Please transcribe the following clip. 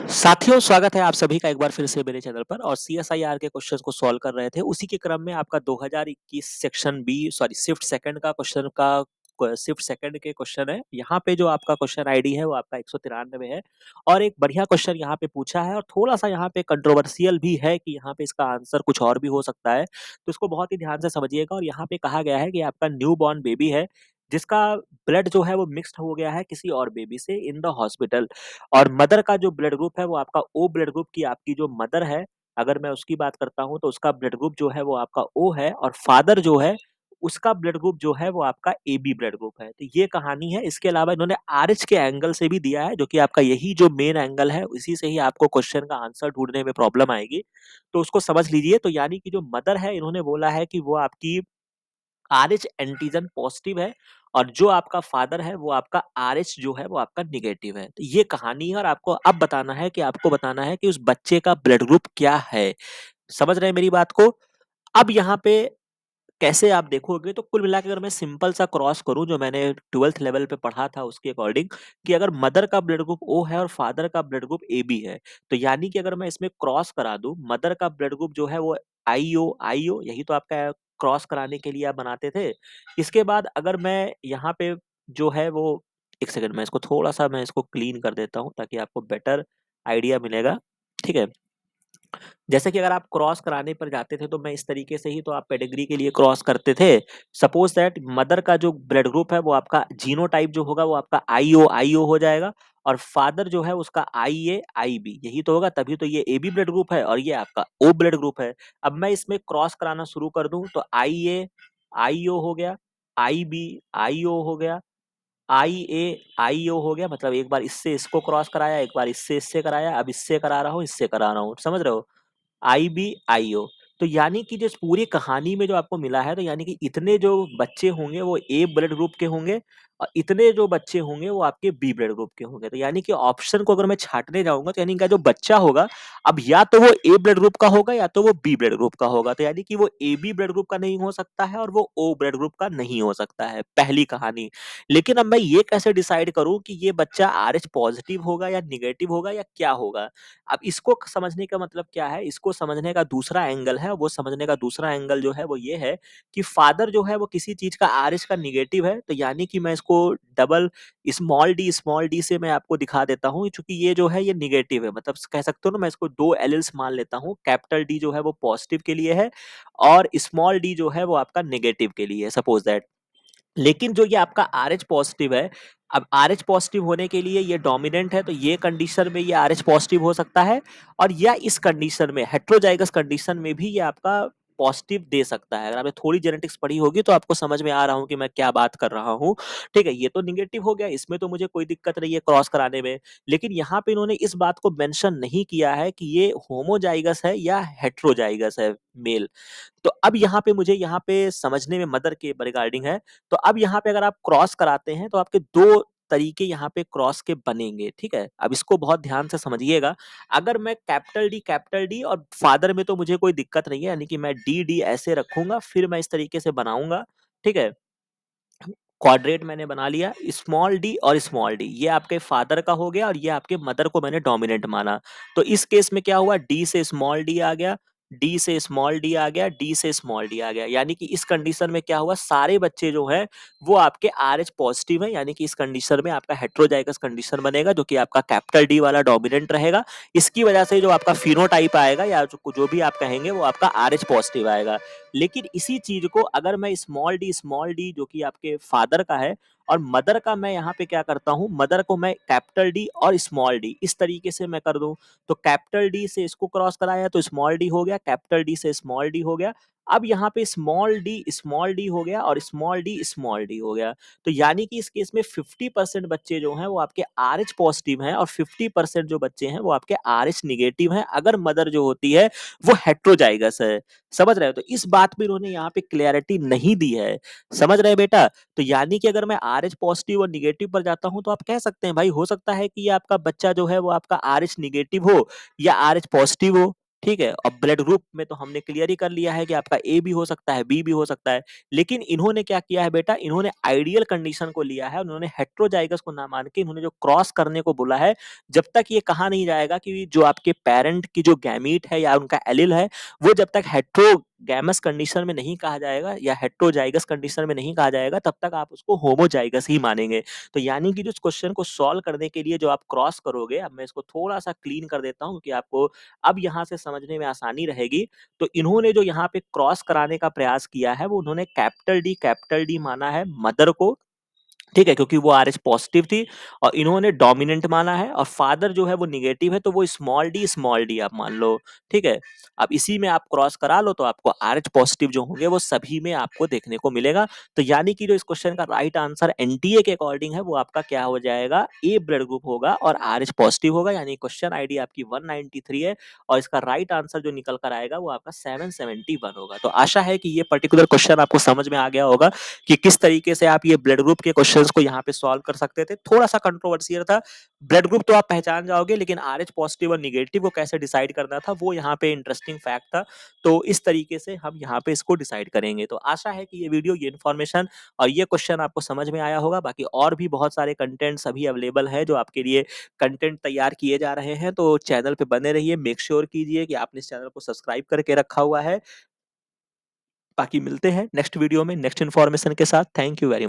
साथियों, स्वागत है आप सभी का एक बार फिर से मेरे चैनल पर और सीएसआईआर के क्वेश्चंस को सॉल्व कर रहे थे। उसी के क्रम में आपका 2021 section B sorry shift second का क्वेश्चन का शिफ्ट सेकंड के क्वेश्चन है। यहाँ पे जो आपका क्वेश्चन आईडी है वो आपका 193 है और एक बढ़िया क्वेश्चन यहाँ पे पूछा है और थोड़ा-सा यहाँ पे कंट्रोवर्शियल भी है कि यहाँ पे इसका आंसर कुछ और भी हो सकता है। तो इसको बहुत ही ध्यान से समझिएगा और यहाँ पे कहा गया है कि आपका न्यू बॉर्न बेबी है, जिसका ब्लड जो है वो मिक्स्ड हो गया है किसी और बेबी से इन द हॉस्पिटल। और मदर का जो ब्लड ग्रुप है वो आपका ओ ब्लड ग्रुप की आपकी जो मदर है, अगर मैं उसकी बात करता हूँ तो उसका ब्लड ग्रुप जो है वो आपका ओ है और फादर जो है उसका ब्लड ग्रुप जो है वो आपका एबी ब्लड ग्रुप है। तो ये कहानी है। इसके अलावा इन्होंने आरएच के एंगल से भी दिया है जो कि आपका यही जो मेन एंगल है, इसी से ही आपको क्वेश्चन का आंसर ढूँढने में प्रॉब्लम आएगी। तो उसको समझ लीजिए। तो यानी कि जो मदर है इन्होंने बोला है कि वो आपकी आरएच एंटीजन पॉजिटिव है और जो आपका फादर है वो आपका आरएच जो है वो आपका नेगेटिव है। तो ये कहानी है और आपको अब बताना है कि आपको बताना है कि उस बच्चे का ब्लड ग्रुप क्या है। समझ रहे हैं मेरी बात को? अब यहाँ पे कैसे आप देखोगे तो कुल मिला के अगर मैं सिंपल सा क्रॉस करूं जो मैंने 12th लेवल पे पढ़ा था उसके अकॉर्डिंग कि अगर मदर का ब्लड ग्रुप ओ है और फादर का ब्लड ग्रुप ए बी है, तो यानी कि अगर मैं इसमें क्रॉस करा दूं, मदर का ब्लड ग्रुप जो है वो आईओ यही तो आपका क्रॉस कराने के लिए आप बनाते थे। इसके बाद अगर मैं यहाँ पे जो है वो एक सेकंड में इसको थोड़ा सा मैं इसको क्लीन कर देता हूँ ताकि आपको बेटर आइडिया मिलेगा। ठीक है। जैसे कि अगर आप क्रॉस कराने पर जाते थे तो मैं इस तरीके से ही तो आप पेडिग्री के लिए क्रॉस करते थे। सपोज दैट मदर का जो ब्लड ग्रुप है वो आपका जीनोटाइप जो होगा वो आपका आईओ हो जाएगा और फादर जो है उसका आईए आईबी यही तो होगा, तभी तो ये एबी ब्लड ग्रुप है और ये आपका ओ ब्लड ग्रुप है। अब मैं इसमें क्रॉस कराना शुरू कर दूं तो आईए आईओ हो गया, आईबी आईओ हो गया, आईओ हो गया। मतलब एक बार इससे इसको क्रॉस कराया, एक बार इससे इससे कराया, अब इससे करा रहा हूँ, इससे करा रहा हूँ। समझ रहे हो? आईबीआईओ। तो यानी कि जिस पूरी कहानी में जो आपको मिला है, तो यानी कि इतने जो बच्चे होंगे वो ए ब्लड ग्रुप के होंगे और इतने जो बच्चे होंगे वो आपके बी ब्लड ग्रुप के होंगे। तो यानी कि ऑप्शन को अगर मैं छाँटने जाऊँगा तो यानी इनका जो बच्चा होगा, अब या तो वो ए ब्लड ग्रुप का होगा या तो वो बी ब्लड ग्रुप का होगा। तो यानी कि वो एबी ब्लड ग्रुप का नहीं हो सकता है और वो ओ ब्लड ग्रुप का नहीं हो सकता है, पहली कहानी। लेकिन अब मैं ये कैसे डिसाइड करूँ कि ये बच्चा आरएच पॉजिटिव होगा या नेगेटिव होगा या क्या होगा? अब इसको समझने का मतलब क्या है, इसको समझने का दूसरा एंगल है, वो समझने का दूसरा एंगल जो है वो ये है कि फादर जो है वो किसी चीज का आरएच का निगेटिव है, तो यानी कि मैं इसको डबल स्मॉल डी से मैं आपको दिखा देता हूँ, क्योंकि ये जो है ये निगेटिव है। मतलब कह सकते हो ना, मैं इसको दो एलिल्स मान लेता हूँ। कैपिटल डी जो है वो पॉजिटिव के लिए है और स्मॉल डी जो है वो आपका नेगेटिव के लिए है, सपोज दैट। लेकिन जो ये आपका आरएच पॉजिटिव है, अब आरएच पॉजिटिव होने के लिए ये डोमिनेंट है, तो ये कंडीशन में ये आरएच पॉजिटिव हो सकता है और या इस कंडीशन में हेटेरोजाइगस कंडीशन में भी ये आपका पॉजिटिव दे सकता है। अगर आपने थोड़ी जेनेटिक्स पढ़ी होगी तो आपको समझ में आ रहा हूँ कि मैं क्या बात कर रहा हूँ। ठीक है, ये तो निगेटिव हो गया, इसमें तो मुझे कोई दिक्कत नहीं है क्रॉस कराने में। लेकिन यहाँ पे इन्होंने इस बात को मेंशन नहीं किया है कि ये होमोजाइगस है या हेटेरोजाइगस है मेल। तो अब यहाँ पे मुझे यहाँ पे समझने में मदर के रिगार्डिंग है। तो अब यहाँ पे अगर आप क्रॉस कराते हैं तो आपके दो तरीके यहाँ पे क्रॉस के बनेंगे। ठीक है, अब इसको बहुत ध्यान से समझिएगा। अगर मैं कैपिटल डी और फादर में तो मुझे कोई दिक्कत नहीं है, यानी कि मैं डी डी ऐसे रखूंगा, फिर मैं इस तरीके से बनाऊंगा। ठीक है, क्वाड्रेट मैंने बना लिया, स्मॉल डी और स्मॉल डी ये आपके फादर का हो गया और ये आपके मदर को मैंने डोमिनेंट माना। तो इस केस में क्या हुआ, डी से स्मॉल डी आ गया, डी से स्मॉल डी आ गया, डी से स्मॉल डी आ गया। यानी कि इस कंडीशन में क्या हुआ, सारे बच्चे जो हैं वो आपके आर एच पॉजिटिव है। यानी कि इस कंडीशन में आपका हेट्रोजाइगस कंडीशन बनेगा जो कि आपका कैपिटल डी वाला डोमिनेंट रहेगा। इसकी वजह से जो आपका फिनोटाइप आएगा या जो भी आप कहेंगे वो आपका आर एच पॉजिटिव आएगा। लेकिन इसी चीज को अगर मैं स्मॉल डी जो कि आपके फादर का है और मदर का मैं यहाँ पे क्या करता हूँ, मदर को मैं कैपिटल डी और स्मॉल डी इस तरीके से मैं कर दूं। तो कैपिटल डी से इसको क्रॉस कराया तो स्मॉल डी हो गया, कैपिटल डी से स्मॉल डी हो गया। अब यहाँ पे स्मॉल डी हो गया और स्मॉल डी हो गया। तो यानी कि इस केस में 50% बच्चे जो हैं वो आपके आर एच पॉजिटिव हैं और 50% जो बच्चे हैं वो आपके आर एच निगेटिव हैं, अगर मदर जो होती है वो हेट्रोजाइगस है। समझ रहे हो? तो इस बात में इन्होंने यहाँ पे क्लैरिटी नहीं दी है। समझ रहे हैं बेटा? तो यानी कि अगर मैं आरएच पॉजिटिव और निगेटिव पर जाता हूं तो आप कह सकते हैं भाई हो सकता है कि ये आपका बच्चा जो है वो आपका आरएच निगेटिव हो या आरएच पॉजिटिव हो। ठीक है? और ब्लड ग्रुप में तो हमने क्लियर ही कर लिया है कि आपका ए भी हो सकता है, बी भी हो सकता है। लेकिन इन्होंने क्या किया है बेटा, इन्होंने आइडियल कंडीशन को लिया है, उन्होंने हेटेरोजाइगस को ना मान के इन्होंने जो क्रॉस करने को बोला है, जब तक ये कहा नहीं जाएगा कि जो आपके पैरेंट की जो गैमीट है या उनका एलील है, वो जब तक हेटेरोगैमस कंडीशन में नहीं कहा जाएगा या हेटेरोजाइगस कंडीशन में नहीं कहा जाएगा, तब तक आप उसको होमोजाइगस ही मानेंगे। तो यानी कि जो इस क्वेश्चन को सॉल्व करने के लिए जो आप क्रॉस करोगे, अब मैं इसको थोड़ा-सा क्लीन कर देता हूँ क्योंकि आपको अब यहाँ से समझने में आसानी रहेगी। तो इन्होंने जो यहाँ पे क्रॉस कराने का प्रयास किया है, वो उन्होंने कैपिटल डी माना है मदर को, ठीक है? क्योंकि वो आरएच पॉजिटिव थी और इन्होंने डोमिनेंट माना है और फादर जो है वो नेगेटिव है, तो वो स्मॉल डी आप मान लो, ठीक है? अब इसी में आप क्रॉस करा लो तो आपको आरएच पॉजिटिव जो होंगे वो सभी में आपको देखने को मिलेगा। तो यानी कि जो इस क्वेश्चन का राइट आंसर एनटीए के अकॉर्डिंग है, वो आपका क्या हो जाएगा, ए ब्लड ग्रुप होगा और आरएच पॉजिटिव होगा। यानी क्वेश्चन आईडी आपकी 193 है और इसका राइट आंसर जो निकल कर आएगा वो आपका 771 होगा। तो आशा है कि ये पर्टिकुलर क्वेश्चन आपको समझ में आ गया होगा कि किस तरीके से आप ये ब्लड ग्रुप के क्वेश्चंस को यहाँ पे सॉल्व कर सकते थे। थोड़ा-सा कंट्रोवर्शियल था। ब्लड ग्रुप तो आप पहचान जाओगे, लेकिन आरएच पॉजिटिव और नेगेटिव को कैसे डिसाइड करना था, वो यहाँ पे इंटरेस्टिंग फैक्ट था। तो इस तरीके से हम यहाँ पे इसको डिसाइड करेंगे। तो आशा है कि ये वीडियो, ये इन्फॉर्मेशन और ये क्वेश्चन आपको समझ में आया होगा। बाकी और भी बहुत सारे कंटेंट्स अभी अवेलेबल है, जो आपके लिए कंटेंट तैयार किए जा रहे हैं। तो चैनल पे बने रहिए, मेक श्योर कीजिए कि आपने इस चैनल को सब्सक्राइब करके रखा हुआ है। बाकी मिलते हैं नेक्स्ट वीडियो में नेक्स्ट इन्फॉर्मेशन के साथ। Thank you very